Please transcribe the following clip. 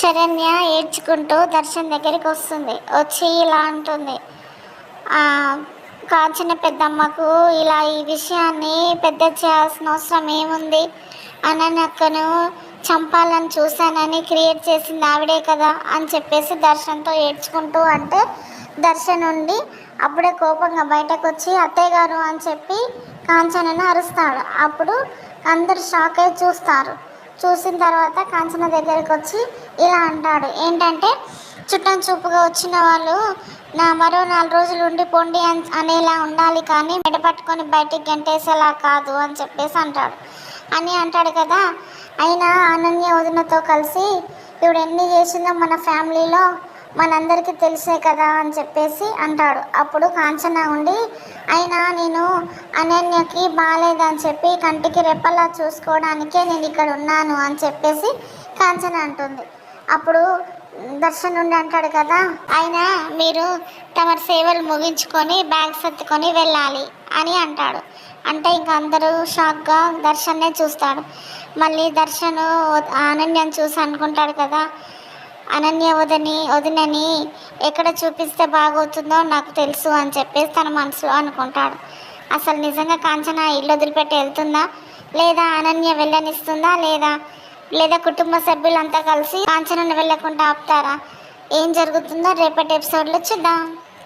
శరణ్య ఏడ్చుకుంటూ దర్శన్ దగ్గరికి వస్తుంది. వచ్చి ఇలా అంటుంది, కాంచన పెద్దమ్మకు ఇలా ఈ విషయాన్ని పెద్ద చేయాల్సిన అవసరం ఏముంది, అననక్కను చంపాలని చూశానని క్రియేట్ చేసింది ఆవిడే కదా అని చెప్పేసి దర్శన్తో ఏడ్చుకుంటూ అంటే దర్శన్ ఉండి అప్పుడే కోపంగా బయటకు వచ్చి అత్తయ్య గారు అని చెప్పి కాంచనను అరుస్తాడు. అప్పుడు అందరు షాక్ అయి చూస్తారు. చూసిన తర్వాత కాంచన దగ్గరికి వచ్చి ఇలా అంటాడు, ఏంటంటే చుట్టం చూపుగా వచ్చిన వాళ్ళు నా మరో 4 రోజులు ఉండిపోండి అనేలా ఉండాలి, కానీ మెడ పట్టుకొని బయటికి గంటేసేలా కాదు అని చెప్పేసి అంటాడు కదా. అయినా అనన్య వదినతో కలిసి ఇప్పుడు ఎన్ని చేసిందో మన ఫ్యామిలీలో మనందరికీ తెలిసే కదా అని చెప్పేసి అంటాడు. అప్పుడు కాంచన ఉండి, అయినా నేను అనన్యకి బాగాలేదని చెప్పి కంటికి రెప్పలా చూసుకోవడానికే నేను ఇక్కడ ఉన్నాను అని చెప్పేసి కాంచన అంటుంది. అప్పుడు దర్శన్ నుండి అంటాడు కదా, అయినా మీరు తమ సేవలు ముగించుకొని బ్యాగ్ సర్దుకొని వెళ్ళాలి అని అంటాడు. అంటే ఇంకా అందరూ షాక్గా దర్శన్నే చూస్తాడు. దర్శన్ అనన్యని చూసి అనుకుంటాడు కదా, అనన్య వదినని ఎక్కడ చూపిస్తే బాగవుతుందో నాకు తెలుసు అని చెప్పేసి తన మనసులో అనుకుంటాడు. అసలు నిజంగా కాంచన ఇల్లు వదిలిపెట్టి వెళ్తుందా, లేదా అనన్య వెళ్ళనిస్తుందా, లేదా కుటుంబ సభ్యులంతా కలిసి కాంచనను వెళ్ళకుండా ఆపుతారా? ఏం జరుగుతుందో రేపటి ఎపిసోడ్లో చూద్దాం.